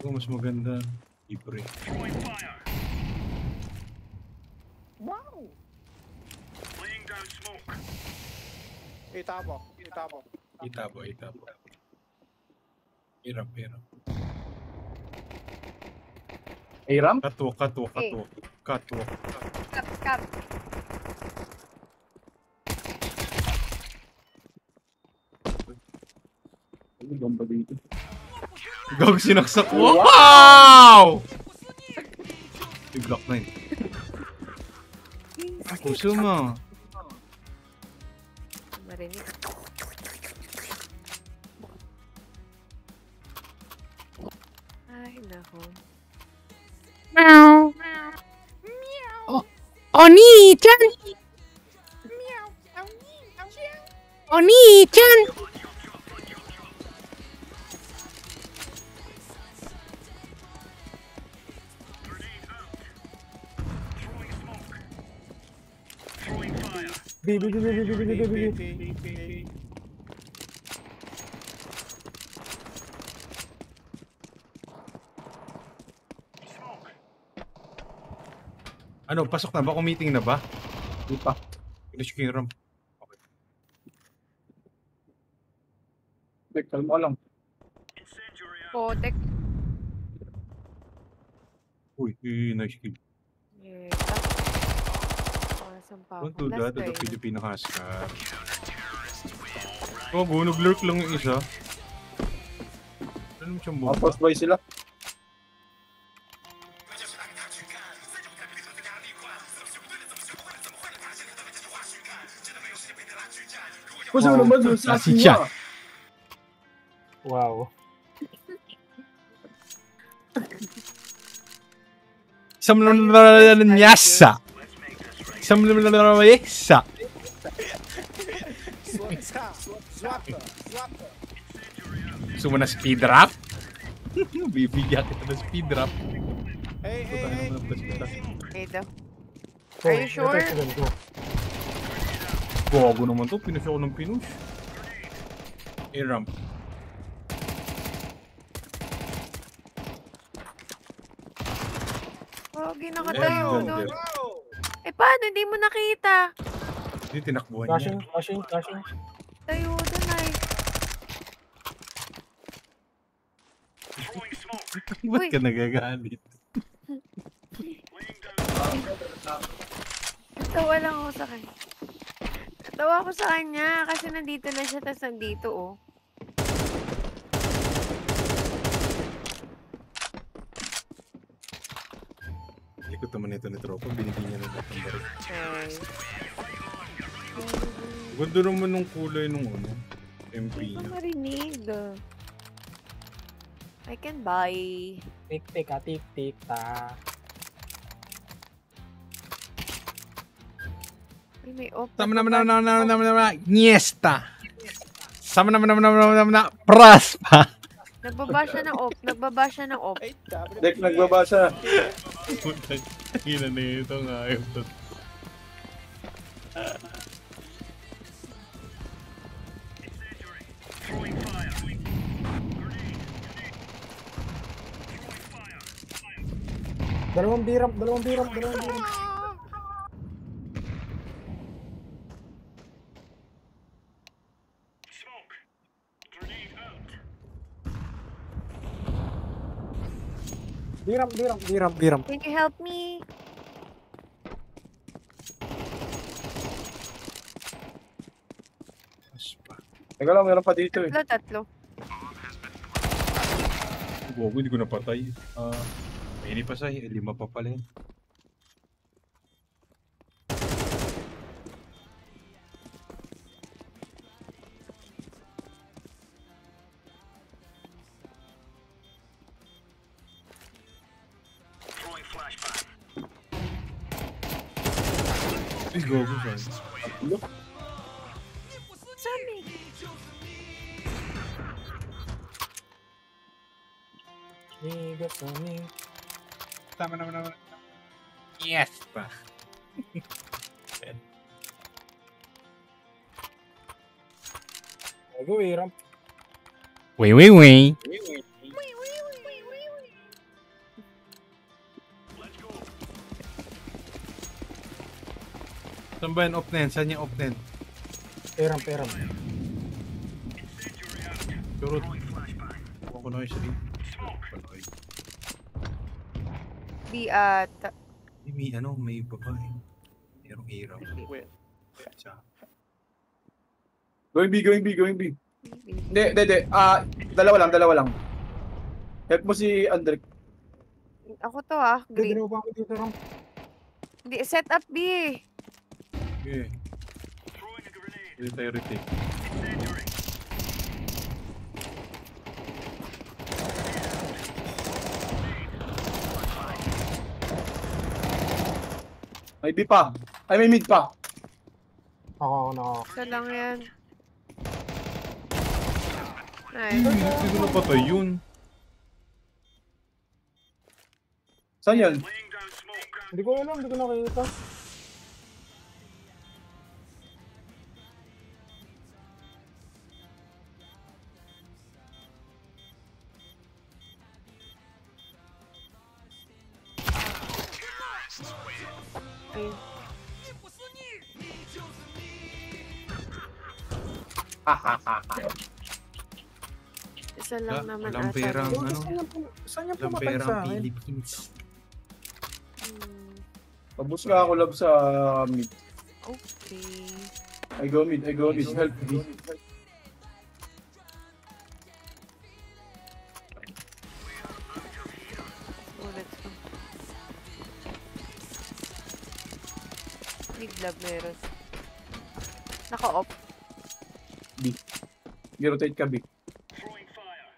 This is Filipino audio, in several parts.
Ito mas maganda. Libre. Wow! Laying down smoke. Itabo. Itabo. Hirap. Aram? Catwalk. Cut, cut. Gamba dito. Gag sinaksak. Wow! Yung Glock 9. Puso mo. Marinig. Ay, nako. Meow. Oni-chan. Oni-chan. B. Ano, pasok na ba? Meeting na ba? Di pa. Finish ko yung RAM. Tek, kalma lang. Kotek. Uy, nice kill. Yeah. Saan pa Don't ako? do that to Last the try. Filipino Husker. Oh, nag-lurk lang yung isa. Ano mo siyang bomba? First buy sila. Puso Wow. naman doon sa Kasi siya. Wow. Samlanyasa. Samlanyasa. Swap. Gusto mo na speed rap? Bibigyan kita ng speed rap. Hey. Okay daw. Are you sure? Gago naman to. Pinush ako ng pinush. A-ramp. Pogi nakatayo Ganda. doon. Eh paano? Hindi mo nakita. Hindi, tinakbuhan niya. Flashing. Tayo doon ay. Ba't Uy. ka nagagalit? Natawa lang ako sa kanya. Natawa ako sa kanya kasi nandito na siya tas nandito oh. Likot naman ito ni Tropa. Binigyan niya na lahat ng baril. Okay. Ganda naman nung kulay nung ano. MP Hindi ko niya. marinig. I can buy. Tik ta. Ay, may off. Sama naman Niesta. Sama naman Praspa. Nagbaba siya ng off. Dek, nagbabasa. Putang ina na ito nga. Ayaw to. Dalawang biram. Biram. Can you help me? Teka lang, meron pa dito eh. Tatlo. Gago, hindi ko napatay. May pa sa 5 pa pala yun. Ay, gago siya. Sabi. Sama naman. Niesta. Biram. Wait. Saan ba yan off na yan? Saan yung off na yan? Peram. Turot. Huwag ko na kayo sarili. Di ata. May babae. Merong hiraw. Wait. Going B. Hindi. Dalawa lang. Help mo si Andre. Ako to green. Ginawa ko dito lang. Hindi, set up B. Okay. Hindi tayo retake. May B pa. Ay, may mid pa. Isa lang yan. Nice. Hindi ko napatay yun. Saan yan? Laying down smoke. Hindi ko nakikita. Ay. Isa lang naman Walang ata. perang, ano? Saan yung Walang pumatay perang sa akin? Philippines. Pabus nga ako love sa mid. Okay. I go mid. Help me. Oh, let's go. Big love meron. Naka-off. Rotate ka, B. Throwing fire.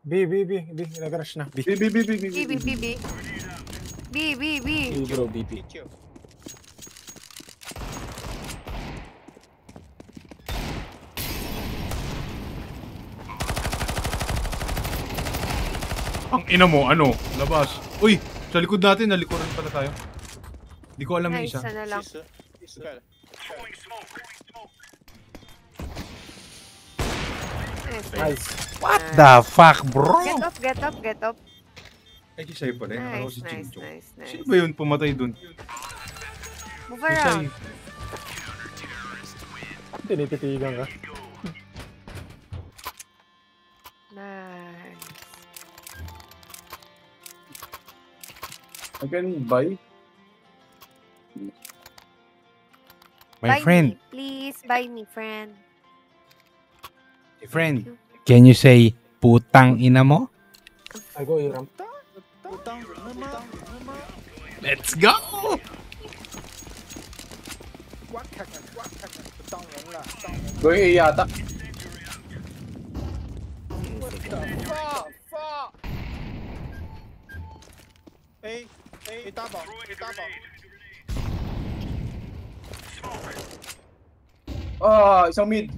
B. Nag-rush na. B. B. Bro, B. Teacher. Ang ina mo, ano? Labas. Uy! Sa likod natin, nalikuran pala tayo. Hindi ko alam yung Nice, isa. na lang. Throwing smoke. Nice. What the fuck, bro? Get up. Ay, si Sai pala. Nakala ko si Nice. Chinchong. Nice. Sino ba yun pumatay dun? Move Si Sai. around. Tinititigan ka. Nice. I can buy. Buy me, please. Buy me, friend. Hey, friend, can you say putang ina mo? I go Iram. Utang nama. Let's go! Utang lang. Go A yata. Fuck. Itaba. Isang mid.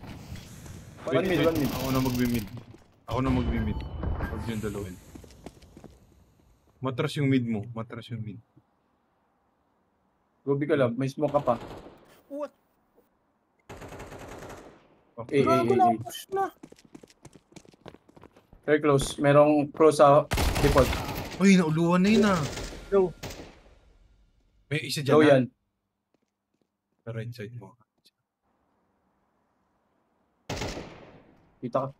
One mid. Ako na magbi-mid. Huwag yung dalawin. Matras yung mid mo. Go B ka love. May smoke ka pa. What? Okay. A. Very close. Merong close sa default. Uy, nauluan na yun Go. May isa dyan Go yan. Sa right side mo. Kita ka.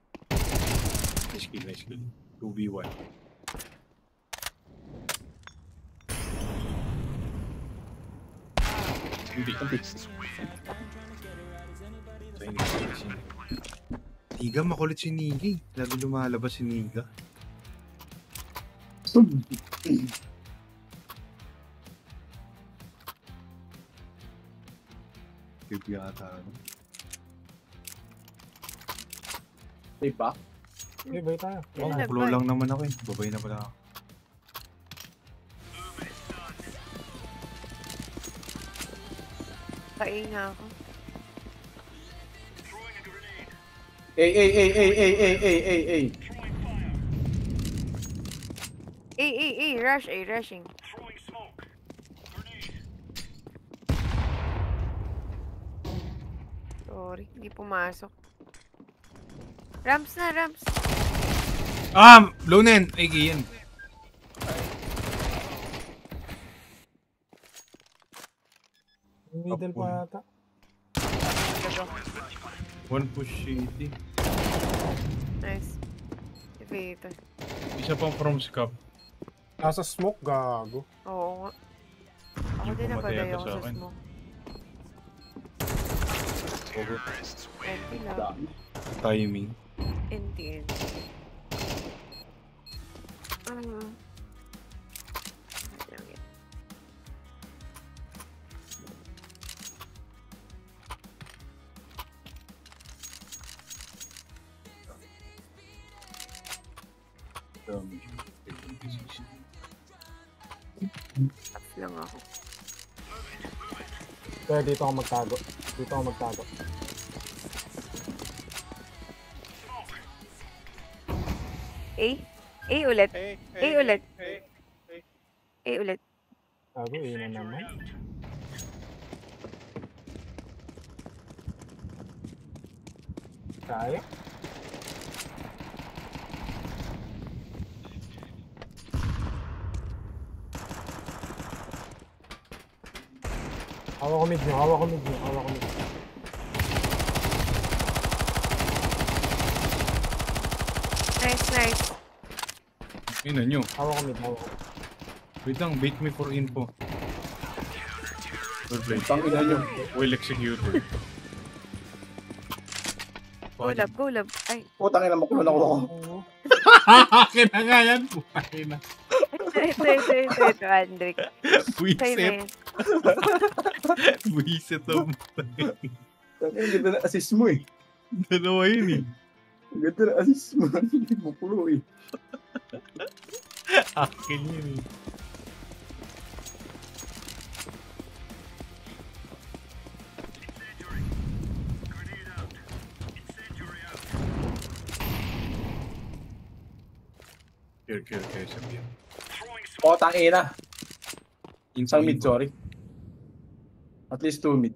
Nice kill. 2v1. Hindi. Niga, makulit si Nigi. Lalo lumalabas si Niga. Tip yata. Safe ba? Bay tayo. Flow lang naman ako eh. Babay na pala ako. Painga ako. A. Rushing. Throwing smoke. Sorry, hindi pumasok. Ramps na. Low na yan. Ay, yan. Model pa yata. One push city. Nice. Elevator. Isa pang from scap. Nasa smoke, gago. Oo nga. Ako Yung din pumatay napadayo ata ako sa sa akin. smoke. Over. NT lang. Dami. Timing. NT. Tough lang ako. Kaya dito ako magtago. Dito ako magtago. A? A ulit. A, A ulit. A. A ulit. Gago, na naman. Kaya? Hawa ko mid nyo, hawa ko mid nyo, hawa ko mid. Nice, nice. Ina nyo. Hawa ko mid, hawa ko. Wait lang, bait me for info. Well played. Tangina nyo. Well executed. Go lab, go lab. Ay. Putang ina, makulon ako. Akin na nga yan. Buhay na. Ito, Andrick. Sa'yo na Buisit. yan. Buisit ang Tangina, ganda na assist mo eh. dalawa yun eh. Ganda na assist mo. Hindi mo kulo eh. Akin yun eh. Care, sabihin. O, tangina. Info, Isang mid, info. sorry. At least 2 mid.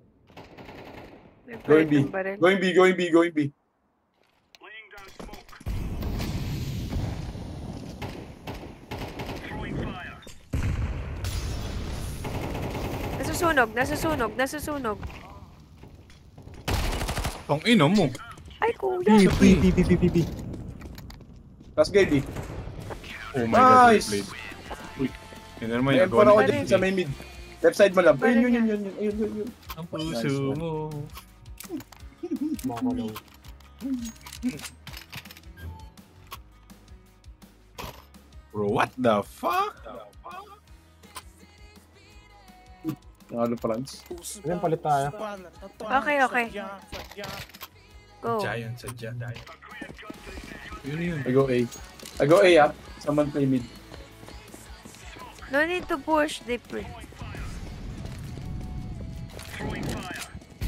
May Going palit B. ng baril. Going B, going B, going B. Laying down smoke. Throwing fire. Nasusunog. Tong ino mo. Ay, kuya. B. Last game B. Oh my god, Nice. well played. Uy, yun na naman May yung M4 ako gawin. dyan sa may mid. Left side mo lang. Ayun, Baril yun. Ang puso Nice one. mo. Makakalaw. Bro, what the fuck? Nangalo pa Lance. Ayun, palit tayo. Okay. Go. Giant, sadya. Yun. I go A. I go A ah. Someone play mid. No need to push deeper.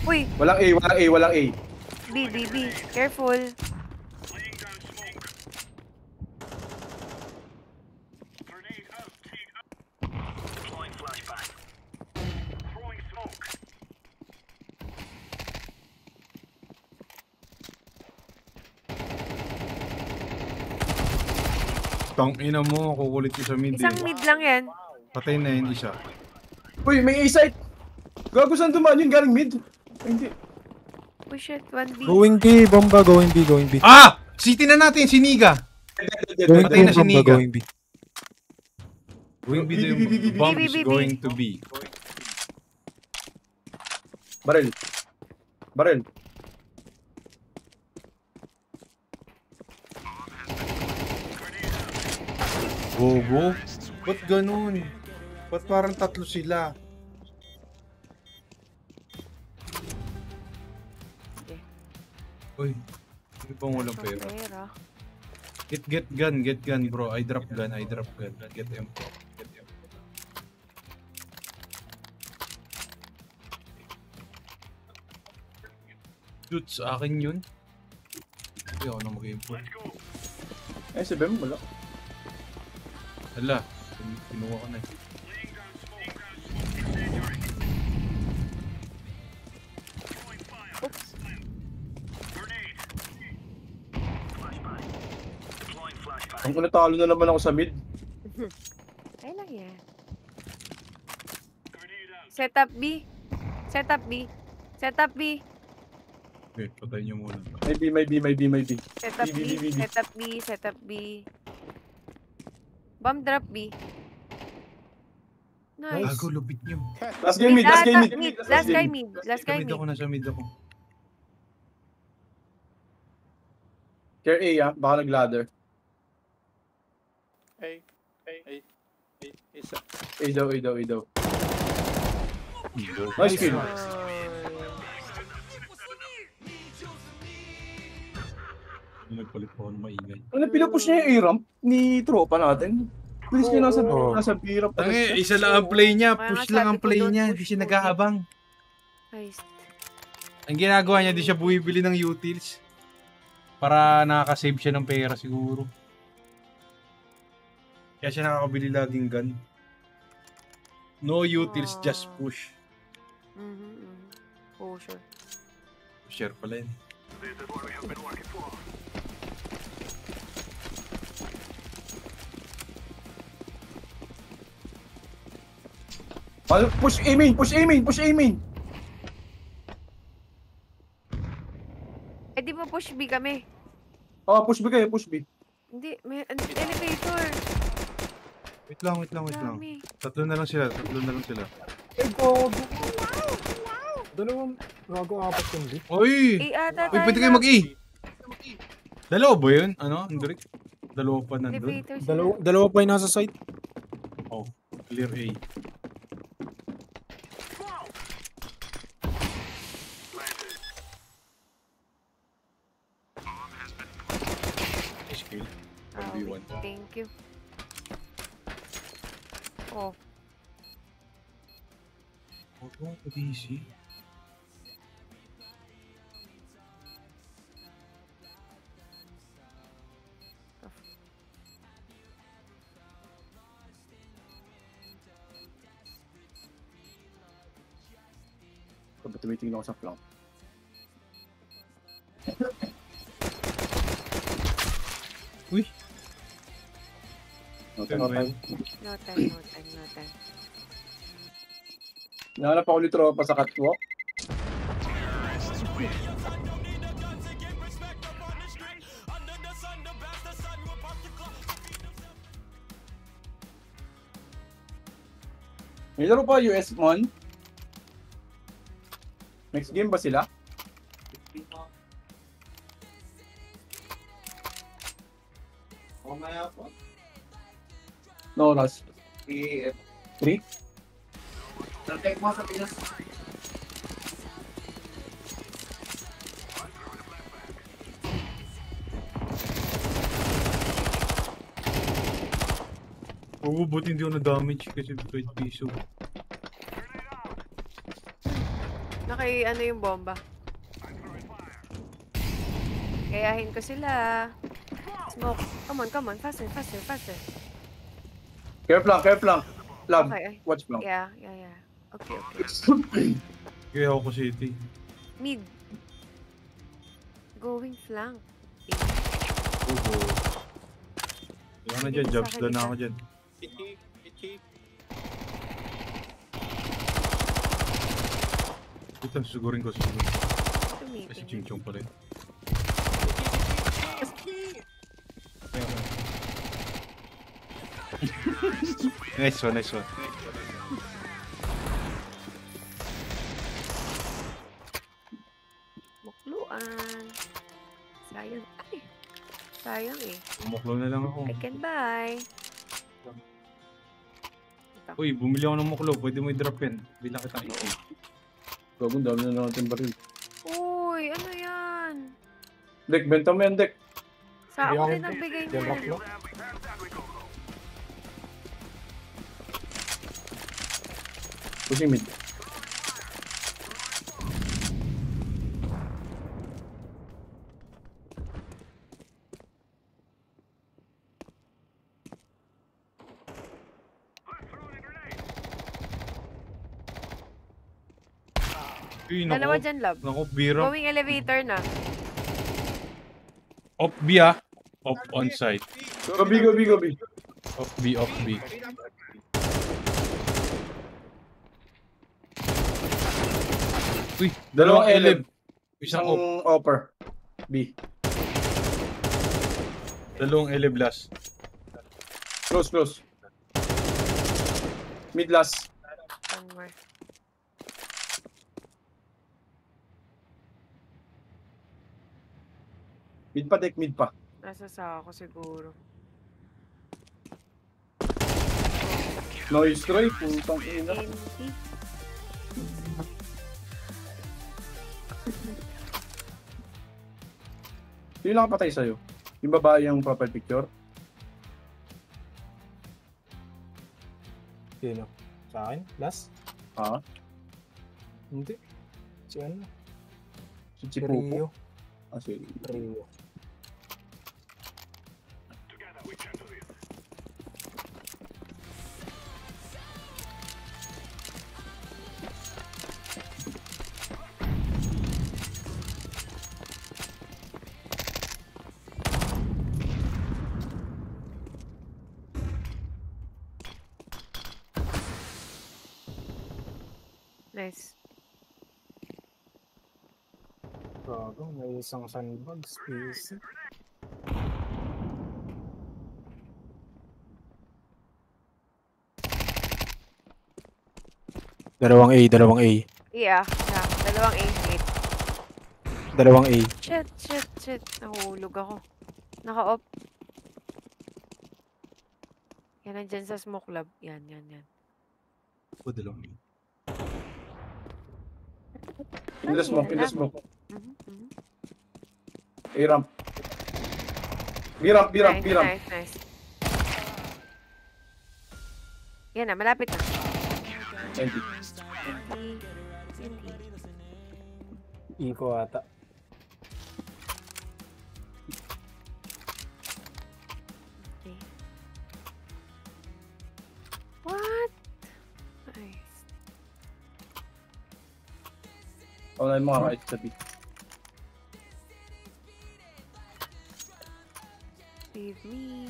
Uy, Walang A. B. Careful. Laying down smoke. Grenade out. Deploying flashbang. Throwing smoke. Tong ina mo, kukulit ko sa mid. Isang eh. mid lang yan. Patay na yun isa. Uy, may A site. Gago saan dumaan yun? Galing mid. Ay, hindi. Oh shit, 1B. Going B, bomba, going B. Ah! City na natin, siniga! Patay na si Niga. going B. Going B, the B. bomb B, is B, B. going to be. Barrel. Bobo? Ba't ganun? Ba't parang tatlo sila? Uy, hindi pang walang pera. Pera. Get gun bro. I drop gun. Get M4. Dude, sa akin yun. Hindi ako na mag-import. Ay, si Bem, wala. Hala, kinuha ko na eh. Ang talo na naman ako sa mid. Ay lang yan. Set up B. Set up B. Set up B. Okay, patayin niyo muna. May B. Set up B, B. B, B, B. Set up B. Set up B. Bomb drop B. Nice. Gago, lupit niyo. Last game mid, last game mid. Mid. Last guy mid. Last guy Mid mid. ako, nasa mid ako. Care A baka nag-ladder. A. Isa. A daw. Nice kill. Nagpalit po ako ng maingay. Ano pinupush niya yung A-ramp ni tropa natin? Please kayo nasa B-ramp. Tangi, isa lang ang play niya. Kaya Push nga lang ang sabi ko, play don't niya. push Hindi siya mo. naghahabang. Nice. Ang ginagawa niya, di siya bumibili ng utils. Para nakaka-save siya ng pera siguro. Kaya siya nakakabili laging gun. No utils, just push. Oh, sure. Share pala yun. This is what we have been working for. Push A main. Eh, di ba push B kami? Oh, push B kayo, push B. Hindi, may elevator. Wait lang. Dami. Tatlo na lang sila. Ay, gago. Dalawang gago apat yung B. Oy! Eh, ata Uy, tayo pwede kayo na. mag-E. Dalawa ba yun? Ano, Hendrik? Dalawa pa nandun. Elevator sila. Dalawa pa yung nasa site. Oh, clear A. Skill. Ah, 1v1. wait, thank you. Oh, Oh, DC. Tumitingin ako sa flank. Uy! No Turn time. no time. Nahanap ako ulit tropa sa catwalk. May laro pa US Mon. Next game ba sila? No, last. 3? Oo, buti hindi ako na-damage kasi 5 piso. Ano yung bomba? Kayahin ko sila. Smoke. Come on. Faster. Care flank. Lab. Okay. Watch flank. Yeah. Okay. Kaya ako city. Mid. Going flank. Oo. Wala na dyan, jobs doon na ako dyan. Ichi. Ito, sugurin ko. Kasi Tumiting. ching-chong pala yun. Nice one. Mukluan. Sayang eh. Muklo na lang ako. I can buy. Uy, bumili ako ng muklo. Pwede mo i-drop yan. Bila kita ito. Gagawin, dami na natin baril. Uy, ano yan? Dek, benta mo yan, Dek. Sa Hindi ako ako- rin nagbigay Yan rock niyan. lock. Pushing mid. Uy, Dalawa naku. dyan, love. Naku, bira. Going elevator na. Off B ah. Off on site. Go B. Off B. Uy, Dalawang dalawang eleb. Isang Isang op. offer. B. Dalawang eleb last. Close, close. Mid last. One more. Mid pa, Dek, mid pa. Nasa sa ako siguro. Noise Troy, putang ina. Empty. Sino nakapatay sa'yo? Yung babae yung profile picture? Sino? Sa akin? Last? Ha? Hindi. Si ano? Si Si Chipupo? Rio. Ah, sige. Rio. Together we can do it. Nice. Gago, may isang sandbags. Easy. Dalawang A. Yeah, dalawang 8. Dalawang A. Shit. Nahulog ako. Naka-off. Yan, nandyan sa smoke lab. Yan. O, dalawang eleb. In the smoke, in the smoke. Mhm. A-ramp. B-ramp, B-ramp, B-ramp. Nice. Yan na, malapit na. Empty. Hindi. Iko ata. Okay. What? Nice. Wala yung mga kahit sa B. Save me.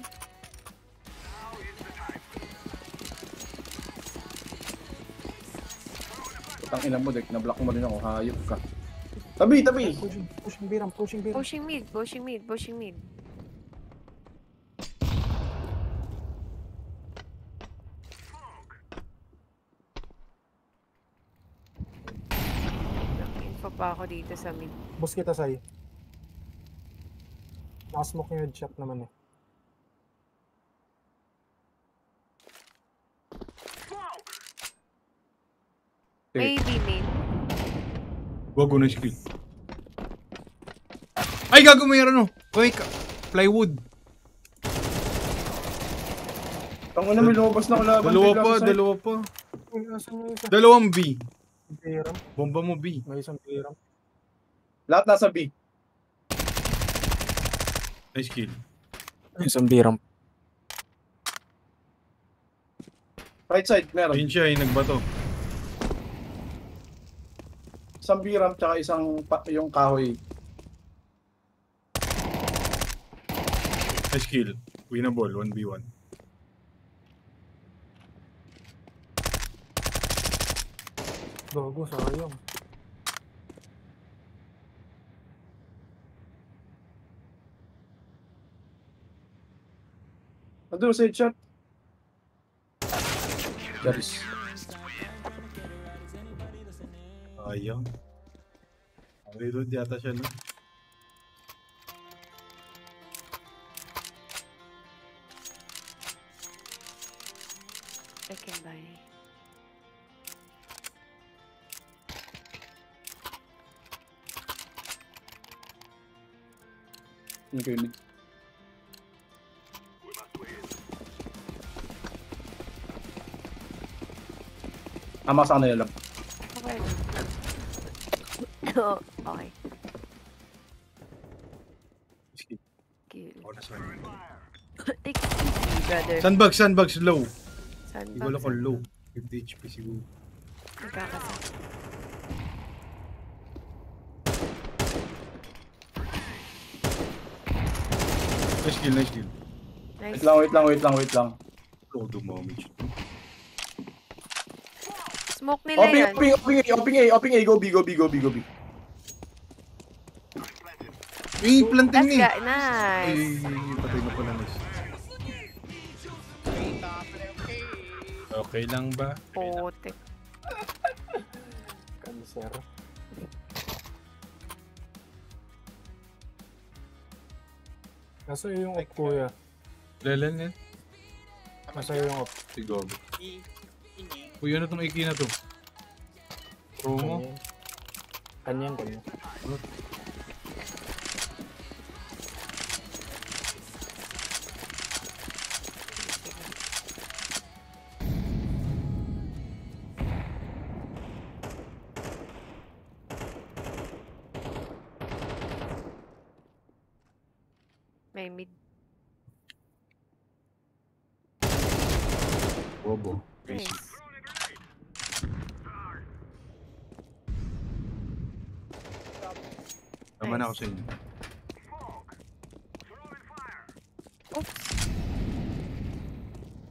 Putang ina mo, Dek. Na-block mo rin ako. Hayop ka. Tabi! Pushing B-ramp. Pushing mid. Info pa ako dito sa mid. Boss kita sa'yo. Nakasmoke yung headshot naman eh. Maybe mid. Wag ko na skill. Ay, gago may ano. Wait, plywood. Ang una may lumabas na kalaban. Dalawa pa. Uy, asan yung isa? Dalawang B. B-ramp. Bomba mo B. May isang B-ramp. Lahat nasa B. Nice kill. May isang B-ramp. Right side, meron. Ayun siya, yung nagbato. Isang B-ramp tsaka yung kahoy. Nice kill. Winnable, 1v1. Gago, sayang. Nandun sa headshot. Charis. Ayaw. Reload yata siya, no? I can buy. Okay, mid. We must win. Ama sa kanila lang. Okay. Oh, okay. Skip. Kill. Ako na saan. Excuse me, brother. Sandbags low. Sandbox. Siguro ko low. 50 HP siguro. Nagkakasal. Nice kill. Nice. Wait lang. Oh, dumamage. Smoke nila yan. Open A, go B. Planting ni. That's nice. Patay na pala Nice. Okay lang ba? Putik. Cancer. Nasa iyo yung op, kuya. Lelen yan. Nasa iyo yung op. Siguro. Ini. Uy, ano tong iki na to? Promo? Kanyan. May mid. Bobo. Nice. Tama na ako sa inyo. Oops.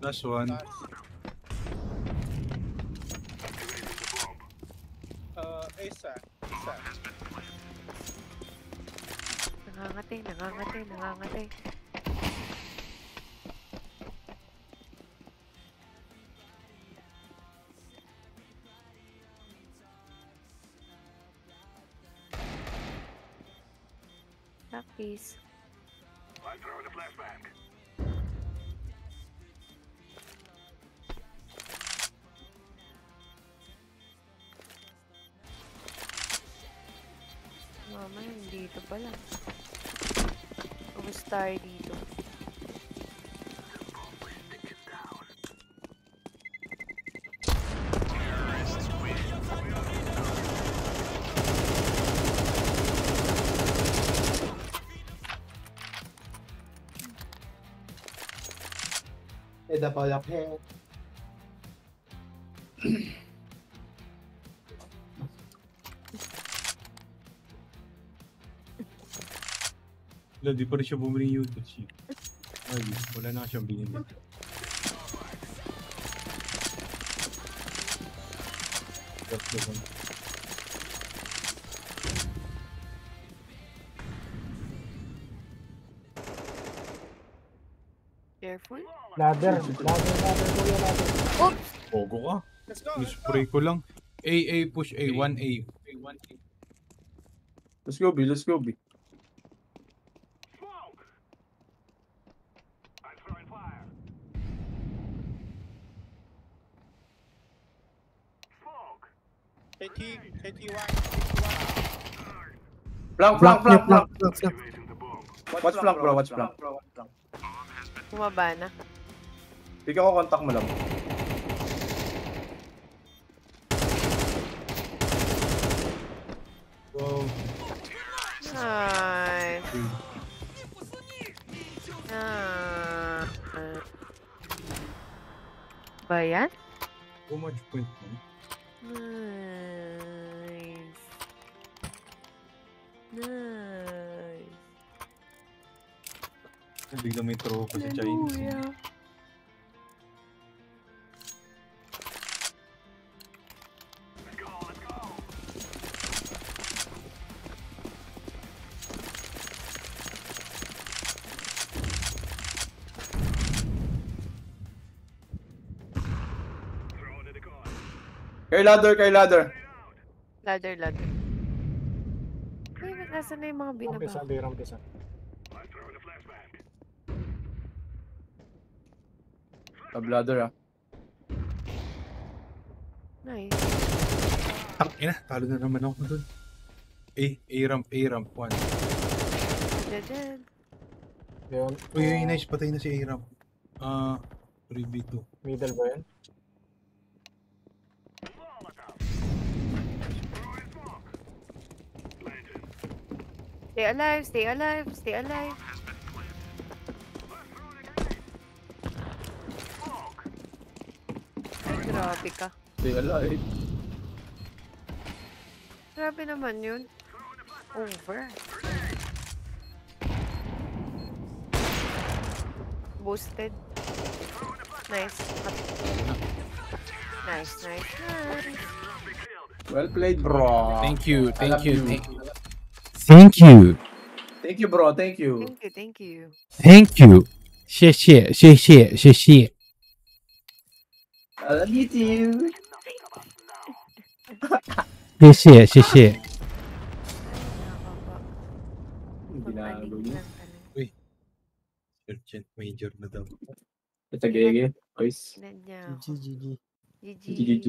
Last one. Isa. Nangangatay. Practice. I'm throwing a flashbang. Mama, dito pala. Ubus tayo dito. Wala, di pa rin siya bumili yung YouTube. Ay, wala na siyang binili. That's the one. Careful. Ladder, kuya, ladder. Oops! Pogo ka. Let's go. Spray ko lang. A, push A, 1A. Let's go B. Smoke. I'm throwing fire. Smoke. KT1. Flank. Activating the bomb. Watch flank, bro. Bumaba na. Bigyan ko contact mo lang. Wow. Nice. Ba yan? How much point mo? Nice. Biglang may throw pa sa Chinese. Hallelujah. Let's go. Throwing it across. Kay ladder. Ladder. Ay, nasa na yung mga Rampisa, binaba. rampisa. I'm throwing a flashbang. Tab ladder ah. Nice. Tangina, talo na naman ako dun. A ramp, 1. Dead. Yun, Uy, nice, patay na si A ramp. 3v2. middle ba yun? Throwing smoke. Planted. Stay alive. Ay, grabe ka. Stay alive. Grabe naman yun. Over. Boosted. Nice. Nice. Well played, bro. Thank you, I love you. Thank you. Thank you, bro. Thank you. Thank you, thank you. Thank you. 谢谢，谢谢，谢谢。 I love you too. 谢谢，谢谢。 Ay, nakaka. Binago Pag-aling niya. lang talaga. Sergeant Major na daw. Ito, gege. Boys. Sinadya ako. GG. GG. GG.